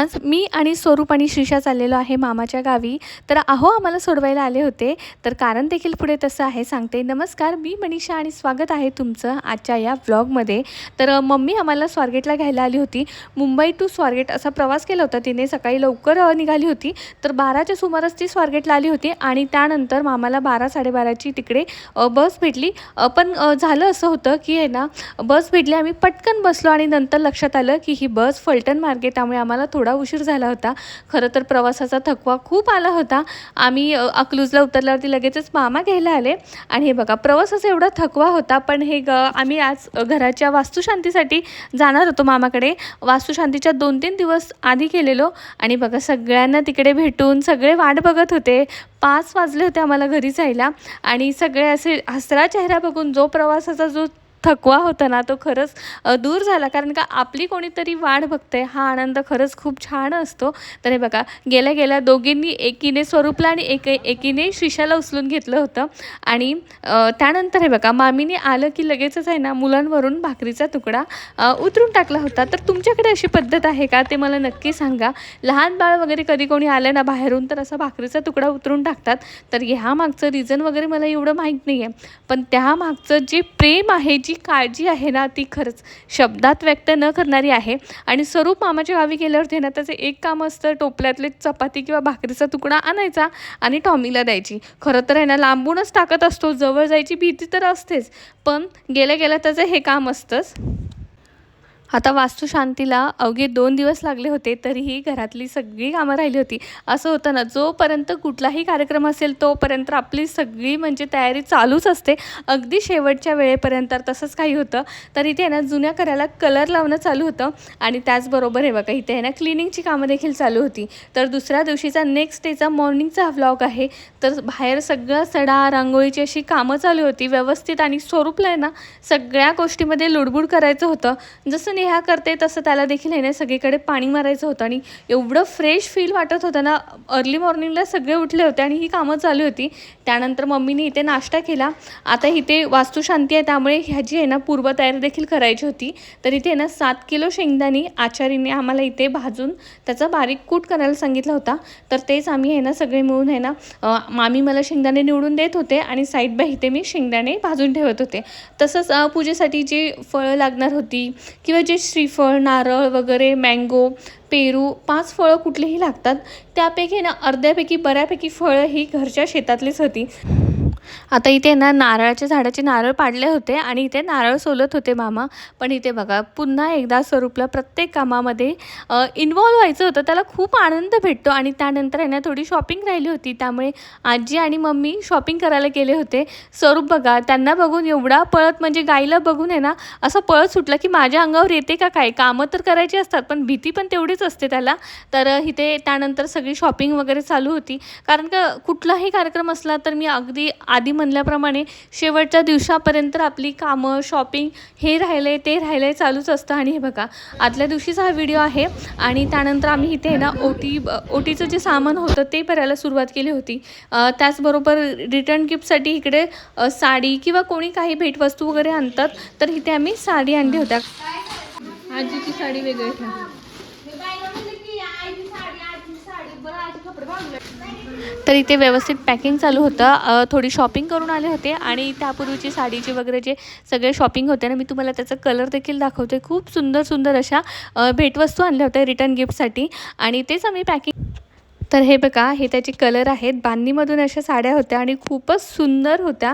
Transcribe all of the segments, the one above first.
आज मी आणि स्वरूप आणि श्रीषा चाललेलो आहे मामाच्या गावी. तर आम्हाला सोडवायला आले होते. तर कारण देखील पुढे तसं आहे सांगते. नमस्कार, मी मनीषा आणि स्वागत आहे तुमचं आजच्या या व्लॉगमध्ये. तर मम्मी आम्हाला स्वारगेटला घ्यायला आली होती. मुंबई टू स्वारगेट असा प्रवास केला होता तिने. सकाळी लवकर निघाली होती. तर 12च्या सुमारास ती स्वारगेटला आली होती आणि त्यानंतर मामाला 12-12:30ची तिकडे बस भेटली. पण झालं असं होतं की आहे ना, बस भेटली, आम्ही पटकन बसलो आणि नंतर लक्षात आलं की ही बस फलटण मार्गे, त्यामुळे आम्हाला थोडा उशीर झाला होता. खरं तर प्रवासाचा थकवा खूप आला होता. आम्ही अकलूजला उतरल्यावरती लगेचच मामा घ्यायला आले आणि हे बघा प्रवासाचा एवढा थकवा होता. पण हे आम्ही आज घराच्या वास्तुशांतीसाठी जाणार होतो मामाकडे. वास्तुशांतीच्या 2-3 दिवस आधी गेलेलो आणि बघा सगळ्यांना तिकडे भेटून सगळे वाट बघत होते. 5 वाजले होते आम्हाला घरी जायला आणि सगळे असे हसरा चेहरा बघून जो प्रवासाचा जो थकवा होता ना, तो खरंच दूर झाला. कारण का आपली कोणीतरी वाट बघते, हा आनंद खरंच खूप छान असतो. तर हे बघा गेल्या गेल्या दोघींनी एकीने स्वरूपला आणि एकीने श्रीषाला उचलून घेतलं होतं आणि त्यानंतर हे बघा मामीने आलं की लगेचच आहे ना मुलांवरून भाकरीचा तुकडा उतरून टाकला होता. तर तुमच्याकडे अशी पद्धत आहे का ते मला नक्की सांगा. लहान बाळ वगैरे कधी कोणी आलं ना बाहेरून तर असा भाकरीचा तुकडा उतरून टाकतात. तर ह्या मागचं रिझन वगैरे मला एवढं माहीत नाही आहे, पण त्या मागचं जे प्रेम आहे, जी काळजी आहे ना, ती खरंच शब्दात व्यक्त न करणारी आहे. आणि स्वरूप मामाच्या गावी गेल्यावरती ना त्याचं एक काम असतं, टोपल्यातले चपाती किंवा भाकरीचा तुकडा आणायचा आणि टॉमीला द्यायची. खरं तर आहे ना लांबूनच टाकत असतो, जवळ जायची भीती तर असतेच, पण गेल्या गेल्या त्याचं हे काम असतंच. आता वास्तुशांतीला अवघे 2 दिवस लागले होते, तरीही घरातली सगळी कामं राहिली होती. असं होतं ना, जोपर्यंत कुठलाही कार्यक्रम असेल तोपर्यंत आपली सगळी म्हणजे तयारी चालूच असते, अगदी शेवटच्या वेळेपर्यंत. तसंच काही होतं. तर इथे आहे ना जुन्या घराला कलर लावणं चालू होतं आणि त्याचबरोबर हे बघा इथे आहे ना क्लिनिंगची कामं देखील चालू होती. तर दुसऱ्या दिवशीचा नेक्स्ट डेचा मॉर्निंगचा व्लॉग आहे. तर बाहेर सगळं सडा रांगोळीची अशी कामं चालू होती व्यवस्थित आणि स्वरूपला आहे ना सगळ्या गोष्टीमध्ये लुडबुड करायचं होतं. जसं नेहा करते तसं त्याला देखील आहे ना सगळीकडे पाणी मारायचं होतं आणि एवढं फ्रेश फील वाटत होतं ना. अर्ली मॉर्निंगला सगळे उठले होते आणि ही कामं चालू होती. त्यानंतर मम्मीने इथे नाश्ता केला. आता इथे वास्तुशांती आहे त्यामुळे ह्याची आहे ना पूर्वतयारी देखील करायची होती. तर इथे ना 7 किलो शेंगदाणे आचारीने आम्हाला इथे भाजून त्याचा बारीक कूट करायला सांगितला होता. तर तेच आम्ही आहे ना सगळे मिळून आहे ना मामी मला शेंगदाणे निवडून देत होते आणि साईड बाय इथे मी शेंगदाणे भाजून ठेवत होते. तसंच पूजेसाठी जी फळं लागणार होती किंवा जे श्रीफळ, नारळ वगैरे, मँगो, पेरू 5 फळं कुठलीही लागतात, त्यापैकी ना अर्ध्यापैकी बऱ्यापैकी फळं ही घरच्या शेतातलीच होती. आता इथे ना नारळाच्या झाडाचे नारळ पाडले होते आणि इथे नारळ सोलत होते मामा. पण इथे बघा पुन्हा एकदा स्वरूपला प्रत्येक कामामध्ये इन्वॉल्व व्हायचं होतं. त्याला खूप आनंद भेटतो आणि त्यानंतर आहे ना थोडी शॉपिंग राहिली होती, त्यामुळे आजी आणि मम्मी शॉपिंग करायला गेले होते. स्वरूप बघा त्यांना बघून एवढा पळत, म्हणजे गाईला बघून आहे ना असं पळत सुटलं की माझ्या अंगावर येते का काय. कामं तर करायची असतात पण भीती पण तेवढीच असते त्याला. तर इथे त्यानंतर सगळी शॉपिंग वगैरे चालू होती. कारण का कुठलाही कार्यक्रम असला तर मी अगदी आधी म्हणल्याप्रमाणे शेवटच्या दिवसापर्यंत आपली कामं, शॉपिंग हे राहिले ते राहिले चालूच असतं. आणि हे बघा आदल्या दिवशीचा हा व्हिडिओ आहे आणि त्यानंतर आम्ही इथे ना ओटीचं जे सामान होतं ते भरायला सुरुवात केली होती. त्याचबरोबर रिटर्न गिफ्टसाठी इकडे साडी किंवा कोणी काही भेटवस्तू वगैरे आणतात, तर इथे आम्ही साडी आणली होत्या. आजीची साडी वेगळी ठेवा. तर इथे व्यवस्थित पॅकिंग चालू होतं. थोडी शॉपिंग करून आले होते आणि त्यापूर्वीची साडीची वगैरे जे सगळे शॉपिंग होते ना, मी तुम्हाला त्याचा कलर देखील दाखवते. खूप सुंदर सुंदर अशा भेटवस्तू आणल्या होत्या रिटर्न गिफ्टसाठी आणि तेच आम्ही पॅकिंग. तर हे बघा हे त्याचे कलर आहेत. बांधणीमधून अशा साड्या होत्या आणि खूपच सुंदर होत्या.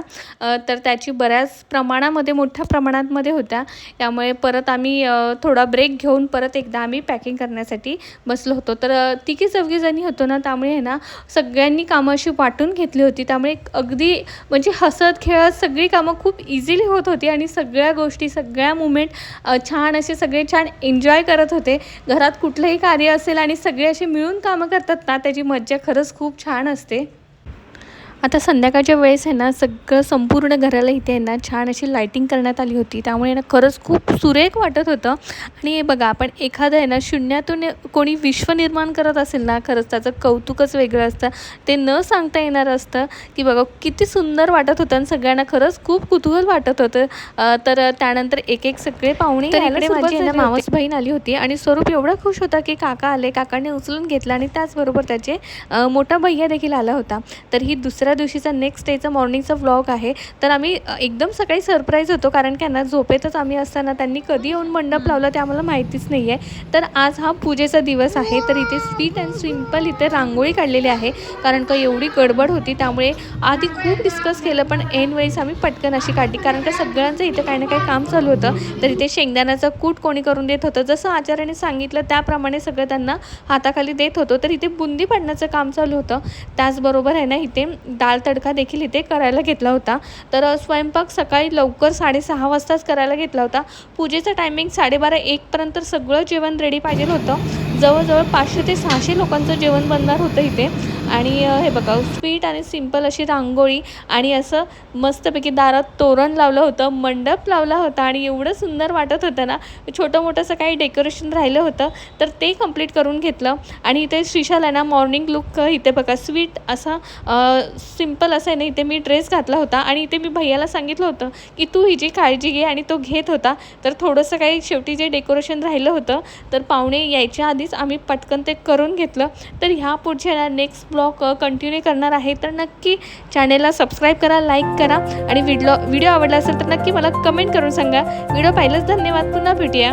तर त्याची बऱ्याच प्रमाणामध्ये, मोठ्या प्रमाणामध्ये होत्या. त्यामुळे परत आम्ही थोडा ब्रेक घेऊन परत एकदा आम्ही पॅकिंग करण्यासाठी बसलो होतो. तर तिघी-चौघी जणी होतो ना, त्यामुळे आहे ना सगळ्यांनी कामं अशी वाटून घेतली होती. त्यामुळे अगदी म्हणजे हसत खेळत सगळी कामं खूप इझिली होत होती आणि सगळ्या गोष्टी, सगळ्या मुमेंट छान असे सगळे छान एन्जॉय करत होते. घरात कुठलंही कार्य असेल आणि सगळे असे मिळून कामं करतात ना, त्याची मज्जा खरंच खूप छान असते. आता संध्याकाळच्या वेळेस आहे ना, सगळं संपूर्ण घराला इथे आहे ना छान अशी लायटिंग करण्यात आली होती. त्यामुळे ना खरंच खूप सुरेख वाटत होतं. आणि हे बघा, आपण एखादं आहे ना शून्यातून कोणी विश्व निर्माण करत असेल ना, खरंच त्याचं कौतुकच वेगळं असतं. ते न सांगता येणारं असतं, की बघा किती सुंदर वाटत होतं आणि सगळ्यांना खरंच खूप कुतूहल वाटत होतं. तर त्यानंतर एक सगळे पाहुणे यायला सुरुवात झाली होती. मावस बहीण आली होती आणि स्वरूप एवढा खुश होता, की काका आले. काकाने उचलून घेतला आणि त्याचबरोबर त्याचे मोठा भैया देखील आला होता. तर ही दुसऱ्या दिवशीचा नेक्स्ट डेचा मॉर्निंगचा व्लॉग आहे. तर आम्ही एकदम सकाळी सरप्राईज होतो, कारण की ना झोपेतच आम्ही असताना त्यांनी कधी येऊन मंडप लावला ते आम्हाला माहितीच नाही आहे. तर आज हा पूजेचा दिवस आहे. तर इथे स्वीट अँड सिम्पल इथे रांगोळी काढलेली आहे, कारण का एवढी गडबड होती. त्यामुळे आधी खूप डिस्कस केलं, पण ऐन वेळेस आम्ही पटकन अशी काढली, कारण का सगळ्यांचं इथे काही ना काही काम चालू होतं. तर इथे शेंगदाण्याचा कूट कोणी करून देत होतं, जसं आचार्याने सांगितलं त्याप्रमाणे सगळं त्यांना हाताखाली देत होतो. तर इथे बुंदी पाडण्याचं काम चालू होतं. त्याचबरोबर आहे ना, इथे डाळ तडका देखील इथे करायला घेतला होता. तर स्वयंपाक सकाळी लवकर 6:30 वाजताच करायला घेतला होता. पूजेचं टायमिंग 12:30-1 पर्यंत सगळं जेवण रेडी पाहिजे होतं. जवळजवळ 500 ते 600 लोकांचं जेवण बनणार होतं इथे. आणि हे बघा, स्वीट आणि सिम्पल अशी रांगोळी आणि असं मस्तपैकी दारात तोरण लावलं होतं, मंडप लावला होता आणि एवढं सुंदर वाटत होतं ना. छोटं मोठंसं काही डेकोरेशन राहिलं होतं, तर ते कंप्लीट करून घेतलं. आणि इथे श्रीशाला ना मॉर्निंग लुक इथे बघा स्वीट असा सिम्पल असं आहे ना, इथे मी ड्रेस घातला होता आणि इथे मी भैयाला सांगितलं होतं, की तू हिची काळजी घे, आणि तो घेत होता. तर थोडंसं काही शेवटी जे डेकोरेशन राहिलं होतं, तर पाहुणे यायच्या आधीच आम्ही पटकन ते करून घेतलं. तर ह्या पुढच्या नेक्स्ट ब्लॉग कंटिन्यू करणार आहे. तर नक्की चॅनेलला सबस्क्राईब करा, लाईक करा आणि व्हिडिओ आवडला असेल तर नक्की मला कमेंट करून सांगा. व्हिडिओ पाहिलंच धन्यवाद. पुन्हा भेटूया.